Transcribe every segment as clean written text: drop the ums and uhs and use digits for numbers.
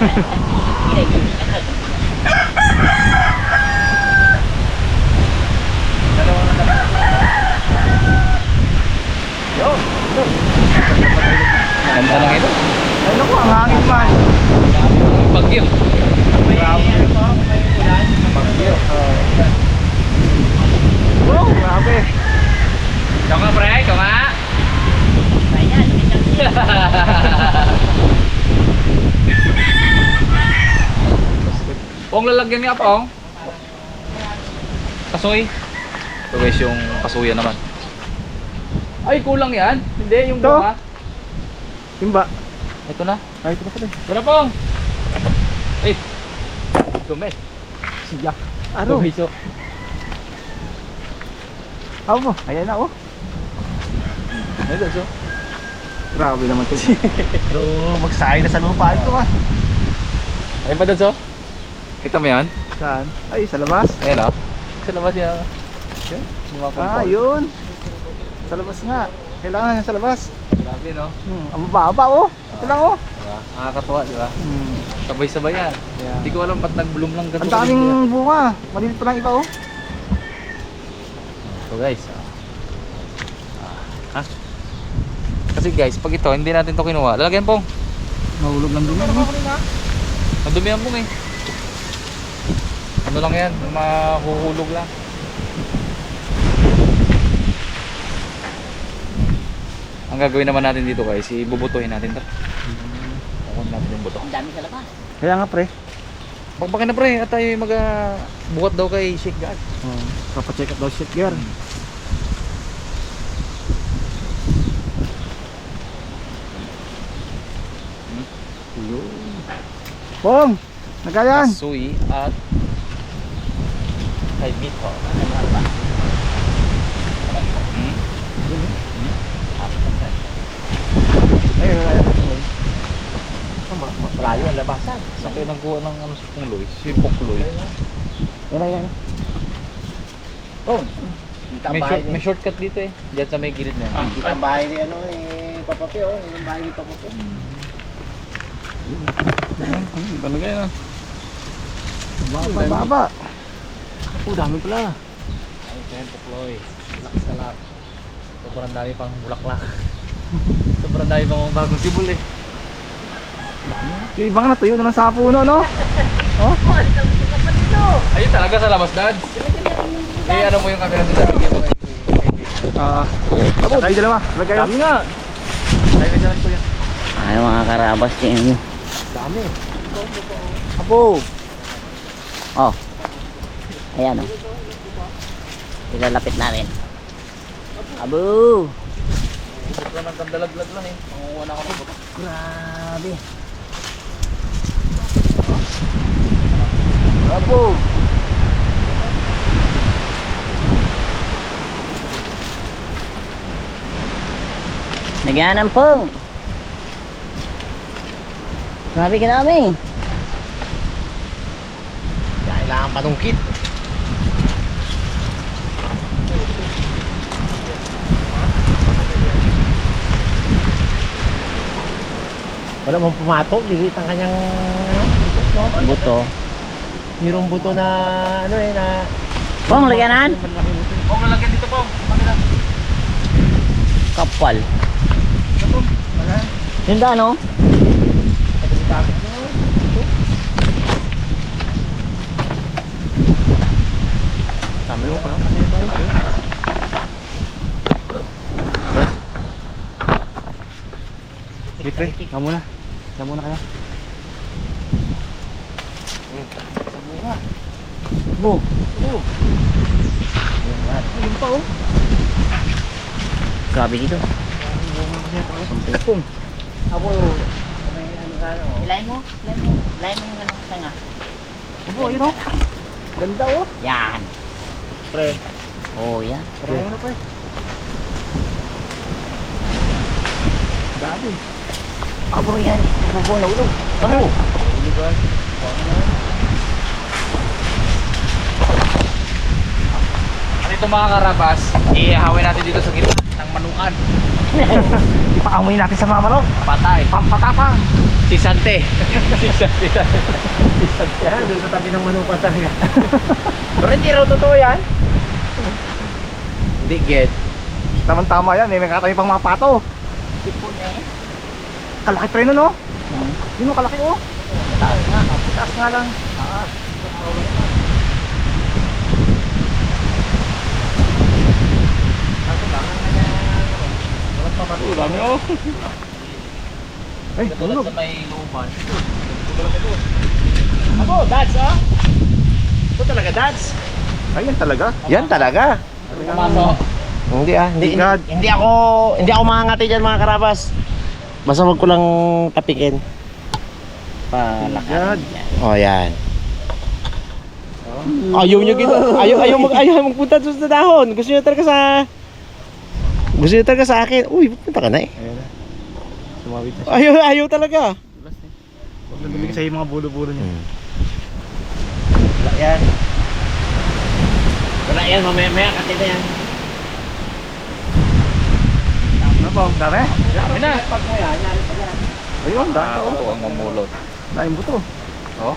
Yo! Ganda lang ito. Ay naku, ang hangin man. Bagyo. Bagyo. Wow, grabe. Ikaw nga pre, ikaw nga. Pong lalagyan niya Pong. Kasoy. Ito guys yung kasuyan naman. Ay kulang yan. Hindi yung Ito? bunga. Timba. Ito na. Ay, ito na pala. Tara Pong. Ay. Dumi. Siya. Ano? Dumi so. Ako mo. Ayan na, oh. Ito so. Grabe naman ito. So, magsayang na sa lupa ito, ah. Ayun pa doon so. Kita mo yan? Saan? Ay, sa labas. Ayan o. Sa labas yan. Yan. Ah, yun. Sa labas nga. Kailangan sa labas. Grabe no. Ang mababa, oh. Ito lang, oh. Diba? Nakakatuwa diba? Sabay-sabay yan. Yeah. Hindi ko alam ba't nag-bloom lang ganito. Ang daming bunga. Malilit pa lang iba, oh. So guys. Kasi guys, pag ito hindi natin to kinuha, lalagyan Pong. Nahulog lang din, oh. Madumihan Pong eh. Ano lang yan, mahuhulog lang. Ang gagawin naman natin dito guys, ibubutuhin natin to. Kukunin natin yung buto. Ang dami sa labas. Kaya nga, pre. Pagpakin na pre, at tayo buhat daw kay Sheikh God. Papacheck up daw shit gear. Pong! Nagayan! Kasuy at kay Bito. Ayun, ayun. Malayo ang labasan. Sa kayo nagkuha ng ano si Pungloy, si Pukloy. Yan, yan. Oh, May shortcut dito eh. Diyan sa may gilid na yan. kita ang bahay ni ano Papapi, oh. Yung bahay ni Papapi. Talaga yan. Baba, baba. Dami pala. Ay, yan Pukloy. Lakas ka lang. Sobrang dami pang bulaklak. Sobrang dami pang bagong sibol eh. Yung ibang natuyo na lang sa puno, no? Oh? Ayun talaga sa labas, Dad. Eh, ano mo yung camera sa bigyan mo kay Abo, tayo dalawa. Lagay kayo. Dami nga. Tayo ka dyan, kuya. Ay, mga karabas din mo. Dami. Abo. Oh. Ayan, oh. Ilalapit natin. Abo! Buto lang ng kandalaglag lang eh. Panguha na ako ng buto. Grabe. Abo. Nagyanan po. Grabe ka dami. Kailangan panungkit. Wala mong pumatok, lilit ang kanyang Buto. mayroong buto na ano eh na Pong, lagyanan. Pong, lalagyan dito Pong. Kapal. Yung daan, oh. Dami mo pa. Sige, pre. Ikaw muna. Ikaw muna kayo. Abo. Abo. Ayun pa, oh. Grabe dito. Pong. Abo. Ilayin mo. Ilayin mo yung ano, tanga. Abo, ayun, oh. Ganda, oh. Yan. Pre. Oh, yan. Pre. Ano, pre? Dami. Abo yan. Abo, naulog. Ano? Ano ito mga karabas, ihawin natin dito sa gitna ng manukan. Ipaamoy natin sa mga manok. Patay. Pampatapang. Si Sante. Si Sante. Yan, doon sa tabi ng manupatan nga. Pero hindi raw totoo yan. Hindi get. Tama-tama yan, may katabi pang mga pato. Kalaki pa rin no? Yun o, kalaki o. Taas nga lang. Dami oh. Ay, Katulad tulog. sa may luman. Abo, dads ah. Ito talaga dads. Ay, yan talaga. Yan talaga. Pumasok. Hindi ah, God. hindi ako mangangati dyan mga karabas. Basta wag ko lang tapikin. God. Oh, yan. Ayaw niyo gito. Ayaw magpunta doon sa dahon. Gusto niyo talaga sa akin. Uy, punta ka na eh. Ayun na. Sumawit na. Ayaw talaga. Huwag na dumigil sa'yo yung mga bulo-bulo niya. Wala yan. Wala yan, mamaya kati na yan. Ano ba? Dami? Dami na. Ayun, dami. Ako ang mamulot. Daming buto. Oh.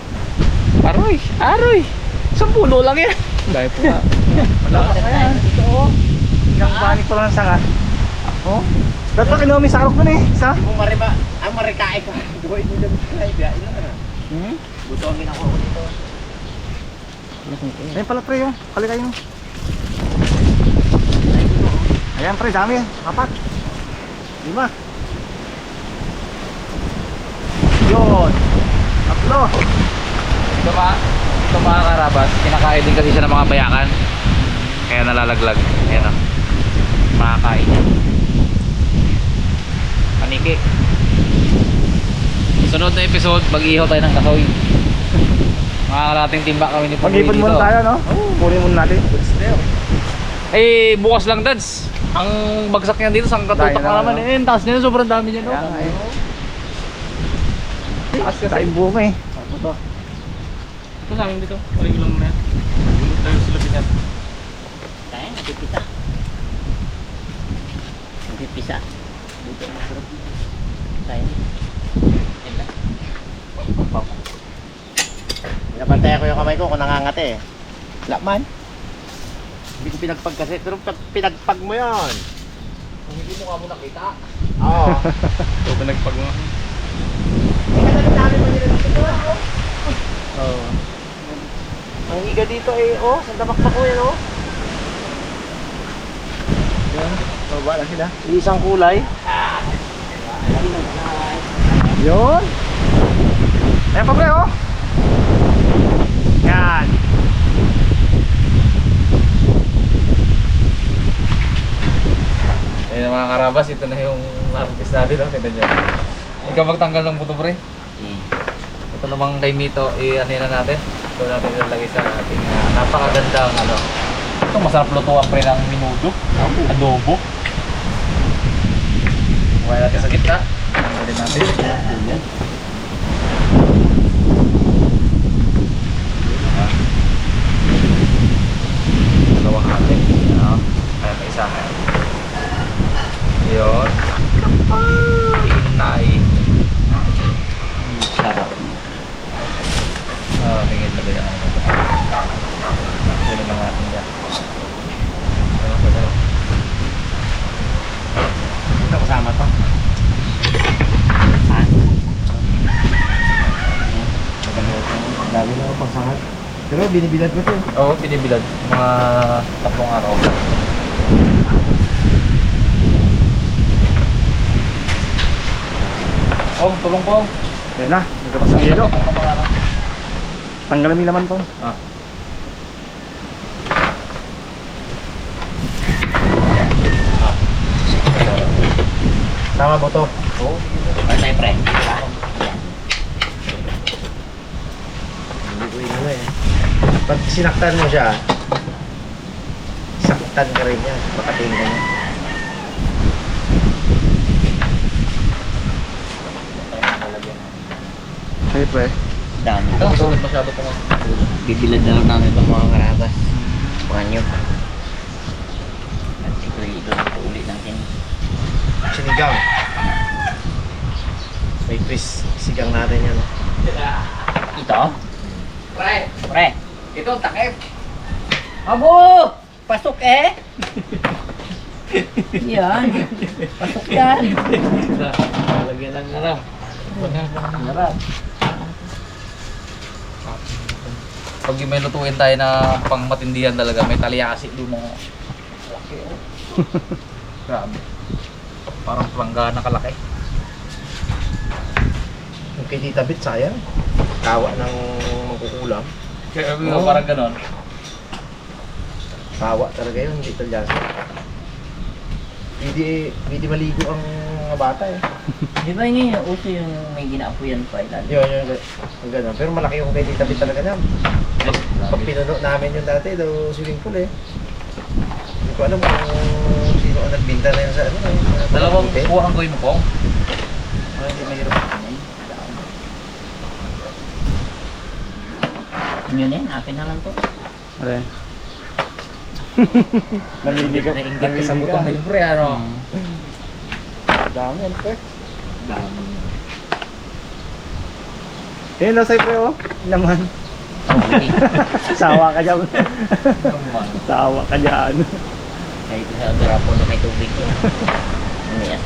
Aroy. Aroy. 10 lang yan. Dahil po na. Wala ka na yan. Ito o. Ilang banik pa lang ang sanga. Oh. Dapat pa kinuha may sarok dun eh. Isa. Kung marikain ko. Gawin mo dyan. Ilan ka na? Butongin ako dito. Ayun pala pre yung. Kalikay yung. Ayan pre, dami. 4. 5. Yun. 3. Ito mga karabas, kinakain din kasi siya ng mga bayakan. Kaya nalalaglag. Ayan o. Makakain niya. Paniki. Sunod na episode, mag-ihaw tayo ng kasoy. Mga kalating timba kami ni Pagway Mag-ipon dito. muna tayo no? Kunin muna natin. Eh, bukas lang dads. Ang bagsak niya dito, sang katutak Dahil na lang, naman ano? eh. Ang taas niya, sobrang dami niya no. Kaya nga eh. Taas kasi. Tayong bunga eh. Ito sa amin dito. Paling lang na yan. Bulot tayo sa labinan. Kaya, nagpipisa. Nagpipisa. Dito, masarap dito. Kaya. Pinapantay ko yung kamay ko kung nangangati eh. Wala man. Hindi ko pinagpag kasi. Pero pinagpag mo yan. Kung hindi mo ka mo nakita. Oo. Ito pinagpag mo. Oo. Ang higa dito eh, oh. Sandamakmak ko yan, oh. Yan. Baba lang sila. Isang kulay. Yun. Ayan pa pre oh. Yan. Ayun mga karabas, ito na yung harvest natin. No? Kita dyan. Ikaw magtanggal ng buto pre. Ito namang kay Mito, ano na natin. Ito natin ilalagay sa ating napakagandang ano. Ito masarap lutuan pre ng minudo. Adobo. Huwag natin sa gitna. Tanggalin natin. Dalawang atin. Kaya may isa. Yun. Inay. Sarap. Tingin na ganyan. Ganyan lang natin dyan. Ano pa daw? Ito kasama to. Dami na ako pagsangat. Pero binibilad ko to. Oo, pinibilad. Mga 3 araw. Tulong po. Ayan na. Nagkapas ng yelo. Tanggalin mo yung laman to. Ah. Tama ba to? Oo. Patay, pre. Hindi ko yun eh. Pag sinaktan mo siya, saktan ka rin yan. Pakatingin ka niya. Ay pre. Dami. Ito, sulit masyado po. Bibilad na lang namin itong mga karabas. Bukan nyo. At ito uli natin. Sinigang. May twist. Sigang natin yan. Ito? Pre, Pre. ito takip. Abo! Pasok eh! Yan. Pasok yan. Lagyan ng ano. Harap. Pag yung may lutuin tayo na pang matindihan talaga, may talyasi doon na laki oh. Grabe. Parang planggana kalaki. Yung kay Tita Bit, sayang. Tawa ng magkukulam. Kaya parang ganon. Tawa talaga yun, hindi talyasa. Hindi maligo ang mga bata eh. Di ba yun yung uso yung may ginaapuyan pa ilan? Yun, yung gano'n. Pero malaki yung kay Tita Bit talaga na. Pag pinuno namin yun dati, daw swimming pool eh. Hindi ko alam kung sino ang nagbinta na yun sa ano. Dalawang hotel. buwang gawin mo po. Hindi mahirap. Yun yan, akin na lang to. Okay. Nanginig ka. Ingit sa butong na pre, ano? Dami yan, pre. Yun na sa'yo, pre, oh. Naman. Sawa ka dyan. Sawa ka dyan. Kahit sa grapo na may tubig yun. Ano yan?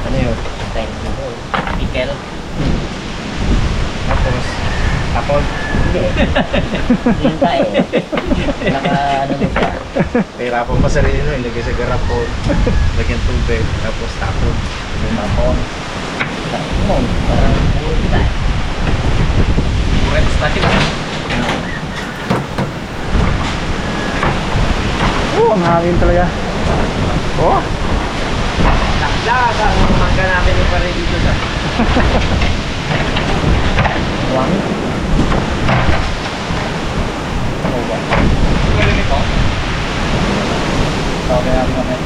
Ano yun? Kahit na po. Pickle. Tapos, apple. Hindi. Yun tayo. Naka ano mo siya. Kahirapan pa sarili nun, ilagay sa garapon. Lagyan tubig, tapos tapon. Tapon. Tapon. Parang buhay tayo. Reds na sila. Oh, ang hangin talaga. Oh. Naklag ang mangga namin yung pare dito sa... Wang. Galing ito. Okay natin kami.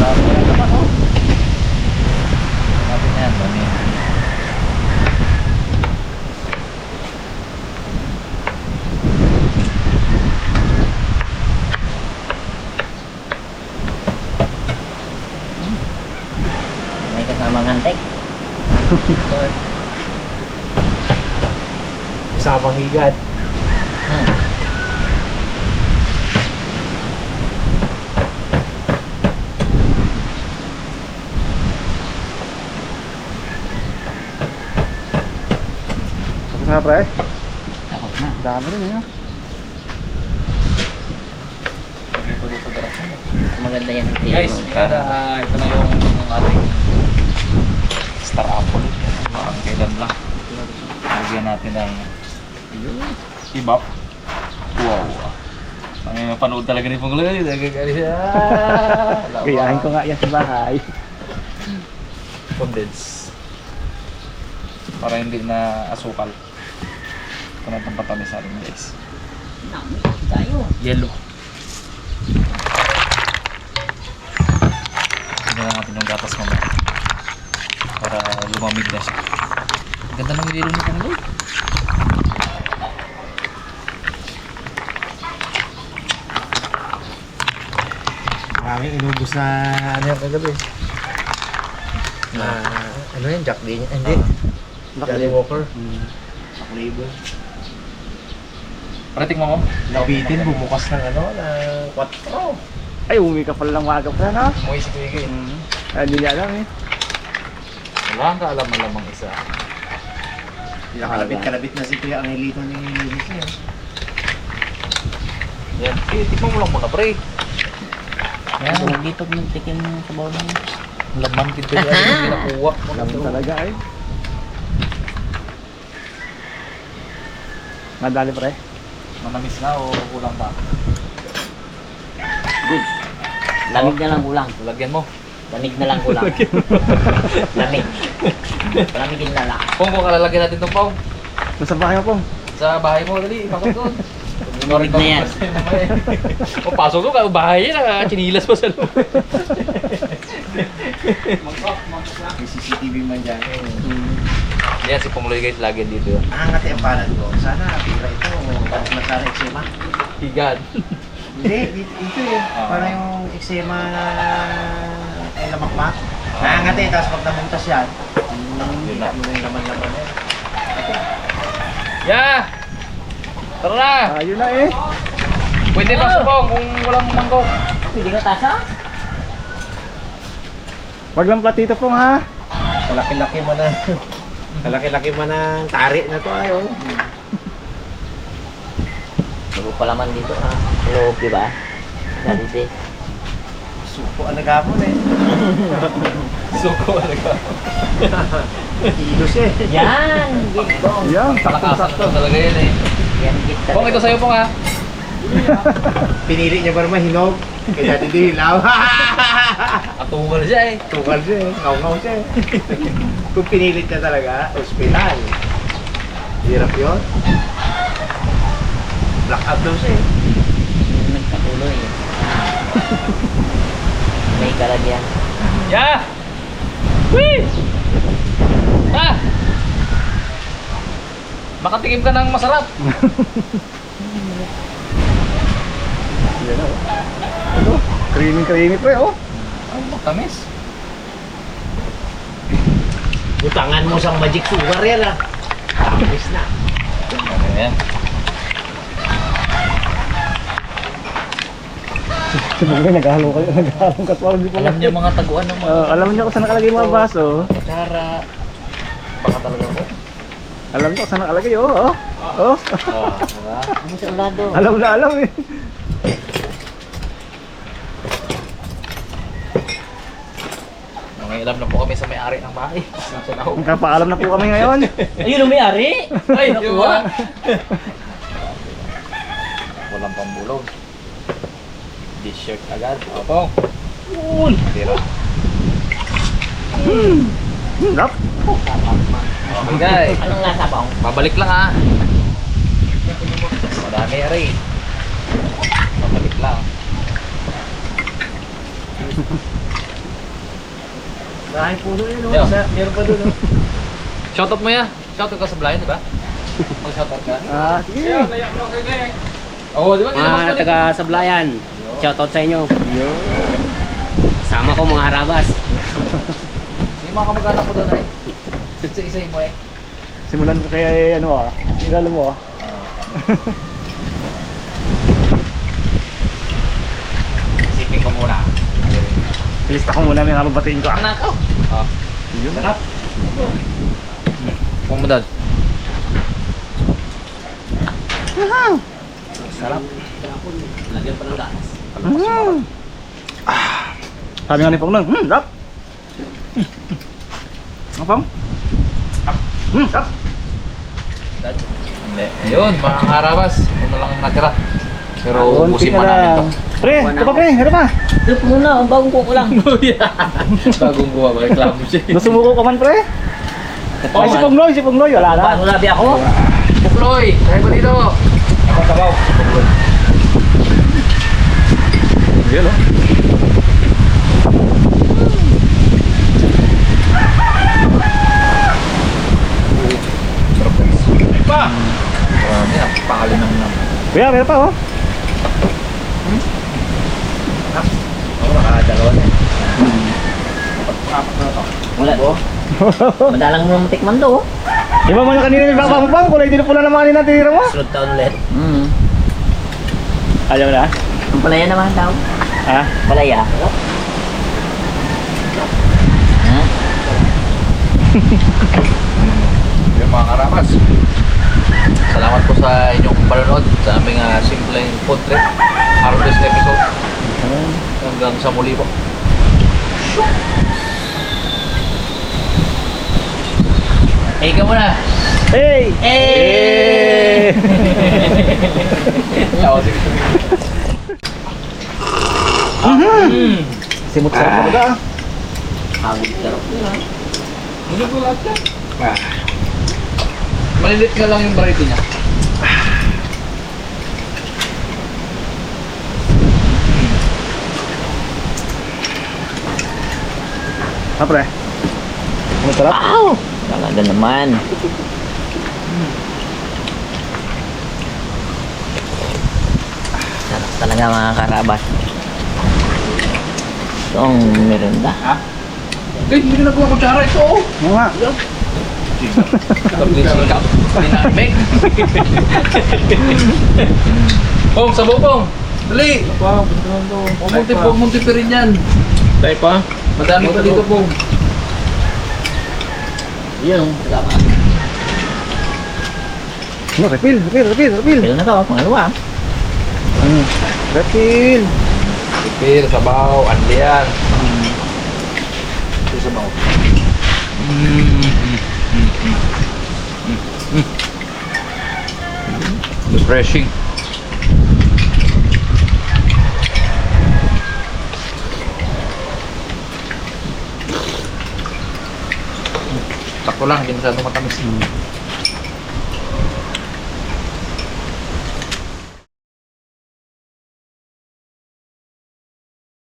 Dami na naman, oh. Sabi na yan, dami. May kasamang antek. Isabang higad. Tapos na, pre. Takot na. Dami rin, eh. Maganda yan. Guys, ito na yung ating star apple. Parang kailan lang. Lagyan natin ng ibap. Wow. Ang panood talaga ni Punglo. Nagagalit siya. Gayahin ko nga yan sa bahay. Condense. Para hindi na asukal. Ito na itong patamis natin guys. Nami tayo. Yellow. Tignan natin yung gatas mamaya. Para lumamig na siya. Ang ganda ng nililo ni Punglo. Maraming inubos na ano yung kagabi. Na ano yun, Jack D? Hindi. Johnny Walker. Flavor. Para tingnan mo. Nabitin, bumukas ng ano, ng 4. Ay, umi ka pala ng maga pa, no? Umuwi si Kuya Gay. Ay, hindi niya alam, eh. Wala kang kaalam-alamang isa. Kalabit na si Kuya Angelito ni Luis niya. Yan. Tingnan mo lang muna, pre. Yan. Huwag dito nagtikim sa bawang. Laman dito yan yung pinakuha. Alam mo talaga, eh. Madali, pre. Manamis na o kulang pa? Good. Lamig na lang kulang. Lagyan mo. Lamig na lang kulang. Lamig. Lamigin na lang. Pong, kung kalalagyan natin itong Pong. Nasa bahay mo, Pong. Sa bahay mo, dali. Bakit doon? Lamig na yan. O, pasok ko, bahay yan. Chinilas pa sa loob. May CCTV man dyan. Yan, si Pongloy guys, lagi dito yun. Angat yung palad ko. Sana tira ito. Masana eksema. Higad. Hindi, ito eh. Parang yung eksema na ay lamakmak. Angat eh, tapos pag namuntas yan, hindi na mo yung laman-laman eh. Yeah! Tara na! Ayun na eh. Pwede pa subong kung walang mangkok. Hindi ka tasa? Wag lang platito pong ha. Kalaki-laki mo na. Kalaki-laki mo ng tari na to ayo. Bago pa laman dito ha. Loob, di ba? Dati Supo ang nagapon eh. Suko talaga. Kilos eh. yan! Gitbong! Yan, Kalakasan na talaga yun eh. Yan, git Kung ito sa'yo po nga. Pinili niya pa naman hinog. Kaya hindi hilaw. Atungal siya eh. Tukal siya eh. Ngaw-ngaw siya eh. Kung pinilit niya talaga, ospital. Hirap yun. Black out daw siya eh. Nagpatuloy. May kalagyan. Yeah! Whee! Ah! Makatikim ka ng masarap. Yan na oh. Ito, creamy pre oh. Ang matamis. Butangan mo sa magic sugar yan ah. Tapos na. Ayan. Si Pongloy naghahalong katwal. Alam niya mga taguan ng mga Alam niyo kung saan nakalagay yung mga baso. kutsara. Baka talaga ko. Alam niyo kung saan nakalagay oh. Oh. Oh. Oh, diba? Ano sa ulado? Alam na alam eh. Nangialam na po kami sa may-ari ng bahay. Nasa naho. Magkapaalam na po kami ngayon. Ayun, ang may-ari! Ay, nakuha. Walang pambulog. T-shirt agad. Opo. Tira. Lap. Okay guys. Anong nasa bang? Babalik lang ha. Madami rin. Babalik lang. Dahil puno yun oh. Yo. Meron pa doon oh. Shoutout mo ya. Shoutout ka sa blind, di ba? Mag-shoutout ka. Sige. Oo, di ba? Mga taga Sablayan, shoutout sa inyo. Sama ko mga harabas. Yung mga kamag-anak ko doon ay. Isa-isahin mo eh. Simulan ko kaya ano ah. Ilalo mo ah. Isipin ko muna. Pilista ko muna may nababatiin ko. Anak ko. Ah. Yun. Sarap. Kung madad. Sarap. Lagyan pa ng gatas. Sabi nga ni Pong nang, lap. Ang Pong? Lap. Hindi. Ayun, mga karabas. Ito lang ang natira. Pero ubusin pa namin to. Pre, ito pa pre, ito pa. Ito muna, ang bagong kuko lang. Bagong buha ba? Reklamo siya. Sumuko ka man pre. Ay si Pongloy, wala na. Paano labi ako? Pukloy! Kaya ba dito? Ako sabaw. Yun oh. Pa! Marami na. Pakali ng naman. Kuya, meron pa oh. Ako nakadalawa na eh. Wala. Madalang mo matikman to. Iba mo na kanina may baka mo Pong, kulay din pula naman kanina tinira mo. Sunod taon ulit. Ayaw na? Ang palaya naman daw. Ha? Palaya. Ha? Yung mga karabas. Salamat po sa inyong panonood sa aming simpleng food trip. Harvest episode. Hanggang sa muli po. Hey ka muna! Hey! Eh! Tawa sige. Simot sarap talaga ah. Hagod sarap yun ha. Hindi ko lahat ka. Malilit nga lang yung variety niya. Ha pre? Ano sarap? Wow! Wala Umaga naman. Sarap talaga mga karabas. Ito ang merenda. Hindi na nagawa kutsara ito. Oo nga. Tabling sikap. Dinamik. Pong, sabaw pong. Dali. Huwag mong tipirin yan. Tayo pa. Madami pa dito pong. Yun. Refill. Pil na to, pangalawa. Refill. Tipir, sabaw, andiyan. Ito sabaw. Refreshing. Sakto lang, hindi masyadong matamis.